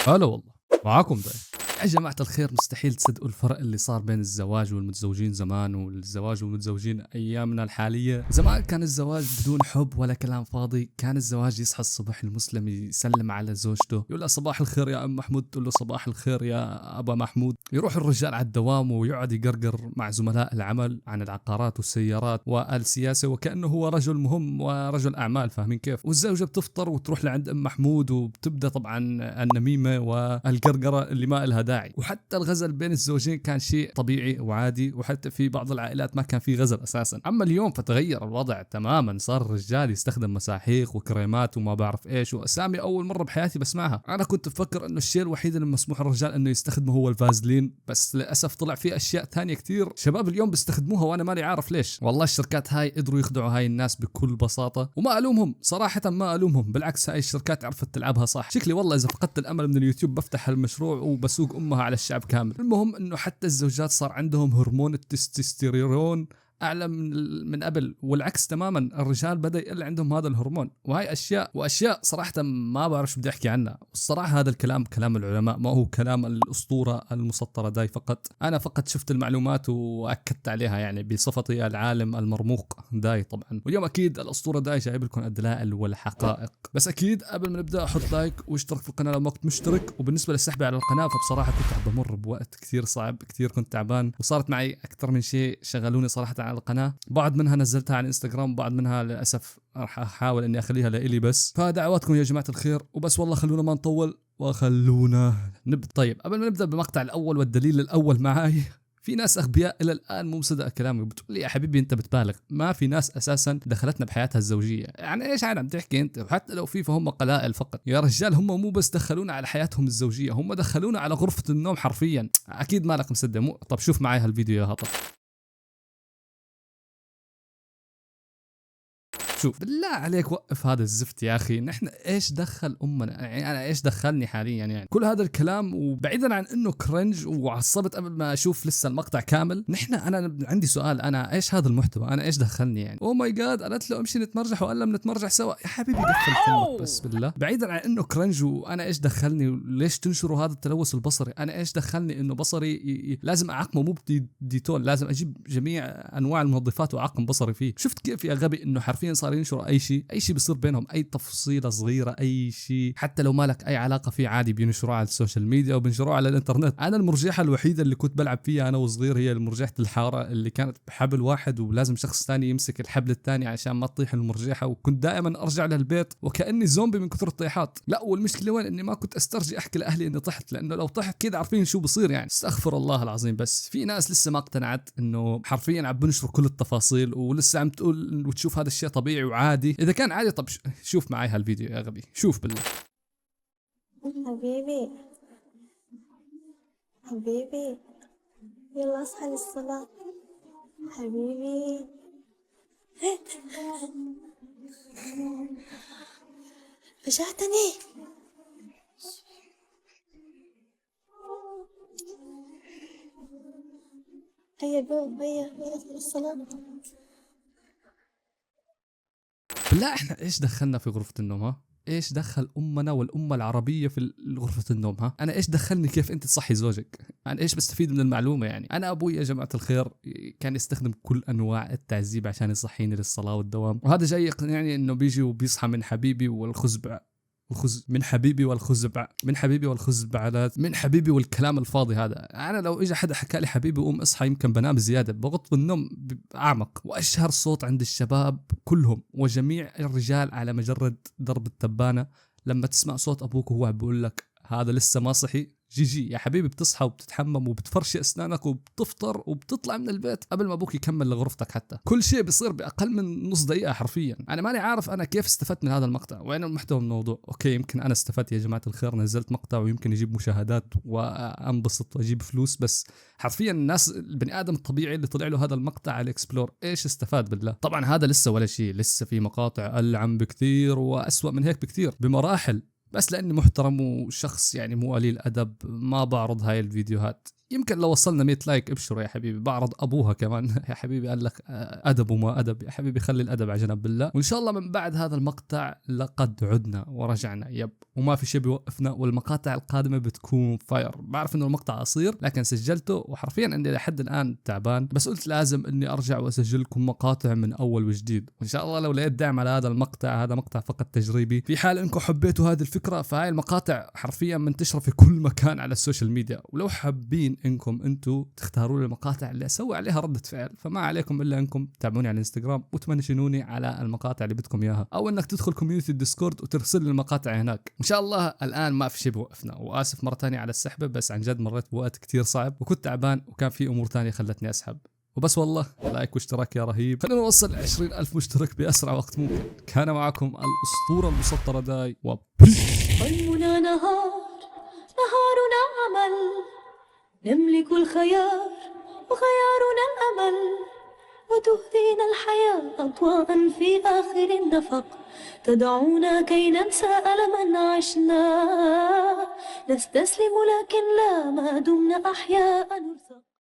هلا والله معاكم داي. يا جماعة الخير، مستحيل تصدقوا الفرق اللي صار بين الزواج والمتزوجين زمان والزواج والمتزوجين أيامنا الحالية. زمان كان الزواج بدون حب ولا كلام فاضي، كان الزواج يصحى الصبح المسلم يسلم على زوجته يقول له صباح الخير يا أم محمود، تقول له صباح الخير يا أبا محمود. يروح الرجال على الدوام ويقعد يقرقر مع زملاء العمل عن العقارات والسيارات والسياسة وكأنه هو رجل مهم ورجل أعمال، فاهمين كيف؟ والزوجة بتفطر وتروح لعند أم محمود وبتبدأ طبعا النميمة والقرقرة اللي ما إلها داعي. وحتى الغزل بين الزوجين كان شيء طبيعي وعادي، وحتى في بعض العائلات ما كان في غزل اساسا. اما اليوم فتغير الوضع تماما، صار الرجال يستخدم مساحيق وكريمات وما بعرف ايش واسامي اول مره بحياتي بسمعها. انا كنت بفكر انه الشيء الوحيد اللي مسموح للرجال انه يستخدمه هو الفازلين، بس للاسف طلع في اشياء ثانيه كثير شباب اليوم بيستخدموها وانا ماني عارف ليش. والله الشركات هاي قدروا يخدعوا هاي الناس بكل بساطه، وما الومهم صراحه، ما الومهم، بالعكس هاي الشركات عرفت تلعبها صح. شكلي والله اذا فقدت الامل من اليوتيوب بفتح المشروع وبسوق امها على الشعب كامل. المهم انه حتى الزوجات صار عندهم هرمون التستوستيرون اعلى من قبل، والعكس تماما، الرجال بدا يقل عندهم هذا الهرمون. وهي اشياء صراحه ما بعرف شو بدي احكي عنها. والصراحه هذا الكلام كلام العلماء، ما هو كلام الاسطوره المسطره داي فقط. انا فقط شفت المعلومات واكدت عليها يعني بصفتي العالم المرموق داي طبعا. واليوم اكيد الاسطوره داي جايب لكم الدلائل والحقائق. بس اكيد قبل ما نبدا احط لايك واشترك في القناه لو ما كنت مشترك. وبالنسبه للسحب على القناه فبصراحه كنت عم بمر بوقت كثير صعب، كثير كنت تعبان، وصارت معي اكثر من شيء شغلوني صراحه على القناه. بعض منها نزلتها على الانستغرام، بعض منها للاسف راح احاول اني اخليها لإلي بس. فدعواتكم يا جماعه الخير وبس، والله خلونا ما نطول وخلونا نبدا. طيب قبل ما نبدا بالمقطع الاول والدليل الاول معاي، في ناس اغبياء الى الان مو مصدقه كلامي، بتقول لي يا حبيبي انت بتبالغ، ما في ناس اساسا دخلتنا بحياتها الزوجيه. يعني ايش عم تحكي انت؟ وحتى لو في فهم قلائل فقط. يا رجال هم مو بس دخلونا على حياتهم الزوجيه، هم دخلونا على غرفه النوم حرفيا. اكيد مالك مصدق. مو طب شوف معي هالفيديو يا هطل. شوف بالله عليك وقف هذا الزفت يا اخي. نحن ايش دخل امنا؟ يعني انا ايش دخلني حاليا يعني كل هذا الكلام؟ وبعيدا عن انه كرنج وعصبت قبل ما اشوف لسه المقطع كامل. انا عندي سؤال، انا ايش هذا المحتوى؟ انا ايش دخلني يعني؟ او ماي جاد، قالت له امشي نتمرجح وقال لهم نتمرجح سوا. يا حبيبي دخل فمك بس بالله. بعيدا عن انه كرنج وانا ايش دخلني وليش تنشروا هذا التلوث البصري؟ انا ايش دخلني انه بصري لازم اعقمه مو بديتول، لازم اجيب جميع انواع المنظفات واعقم بصري فيه. شفت كيف يا غبي انه حرفيا صار ينشروا اي شيء بيصير بينهم، اي تفصيله صغيره، اي شيء حتى لو مالك اي علاقه فيه عادي بينشروه على السوشيال ميديا وبينشروه على الانترنت. انا المرجحه الوحيده اللي كنت بلعب فيها انا وصغير هي مرجحه الحاره، اللي كانت بحبل واحد ولازم شخص ثاني يمسك الحبل الثاني عشان ما تطيح المرجحه. وكنت دائما ارجع للبيت وكاني زومبي من كثر الطيحات. لا والمشكله وين؟ اني ما كنت استرجي احكي لاهلي اني طحت، لانه لو طحت كذا عارفين شو بصير يعني. استغفر الله العظيم. بس في ناس لسه ما اقتنعت انه حرفيا عم بنشروا كل التفاصيل ولسه عم تقول وتشوف هذا الشيء طبيعي وعادي. اذا كان عادي طب شوف معي هالفيديو يا غبي، شوف بالله. حبيبي حبيبي يلا اصحى للصلاة حبيبي. فجعتني. هيا قوم، هيا اصحى للصلاة. بالله احنا ايش دخلنا في غرفة النوم؟ ها ايش دخل امنا والامه العربيه في غرفه النوم؟ ها انا ايش دخلني كيف انت تصحي زوجك؟ انا ايش بستفيد من المعلومه يعني؟ انا ابوي يا جماعه الخير كان يستخدم كل انواع التعذيب عشان يصحيني للصلاه والدوام، وهذا جاي يقنعني انه بيجي وبيصحى من حبيبي والخزبع من حبيبي والخزبعلات من حبيبي والكلام الفاضي هذا. انا لو اجى حدا حكى لي حبيبي قوم اصحى يمكن بنام زياده، بغط بالنوم اعمق. واشهر صوت عند الشباب كلهم وجميع الرجال على مجرد درب التبانه لما تسمع صوت ابوك وهو عم بيقول لك هذا لسه ما صحي. جي يا حبيبي بتصحى وبتتحمم وبتفرشي اسنانك وبتفطر وبتطلع من البيت قبل ما ابوك يكمل لغرفتك. حتى كل شيء بيصير باقل من نص دقيقه حرفيا. انا ماني عارف انا كيف استفدت من هذا المقطع، وين المحتوى من الموضوع. اوكي يمكن انا استفدت يا جماعه الخير، نزلت مقطع ويمكن يجيب مشاهدات وانبسط واجيب فلوس، بس حرفيا الناس البني ادم الطبيعي اللي طلع له هذا المقطع على الاكسبلور ايش استفاد بالله؟ طبعا هذا لسه ولا شيء، لسه في مقاطع العم بكثير واسوأ من هيك بكثير بمراحل. بس لاني محترم وشخص يعني مو قليل ادب ما بعرض هاي الفيديوهات. يمكن لو وصلنا 100 لايك ابشر يا حبيبي، بعرض ابوها كمان يا حبيبي قال لك ادب وما ادب، يا حبيبي خلي الادب على جنب بالله. وان شاء الله من بعد هذا المقطع لقد عدنا ورجعنا يب، وما في شيء بيوقفنا، والمقاطع القادمه بتكون فاير. بعرف انه المقطع قصير لكن سجلته وحرفيا عندي لحد الان تعبان، بس قلت لازم اني ارجع واسجل لكم مقاطع من اول وجديد. وان شاء الله لو لقيت دعم على هذا المقطع، هذا مقطع فقط تجريبي، في حال انكم حبيتوا هذه الفكره فهاي المقاطع حرفيا منتشره في كل مكان على السوشيال ميديا. ولو حابين انكم انتم تختاروا لي المقاطع اللي اسوي عليها ردة فعل، فما عليكم الا انكم تتابعوني على الانستغرام وتمنشنوني على المقاطع اللي بدكم اياها، او انك تدخل كوميونتي الديسكورد وترسل لي المقاطع هناك. ان شاء الله الان ما في شيء بوقفنا، واسف مره ثانيه على السحبه، بس عن جد مريت بوقت كتير صعب وكنت تعبان وكان في امور ثانيه خلتني اسحب. وبس والله لايك واشتراك يا رهيب، خلينا نوصل 20,000 مشترك باسرع وقت ممكن. كان معكم الاسطوره المسطره داي حلمنا نهارنا عمل، نملك الخيار وخيارنا الأمل، وتهدينا الحياة أضواء في آخر النفق، تدعونا كي ننسى ألما عشنا، نستسلم لكن لا، ما دمنا أحياء نرزق.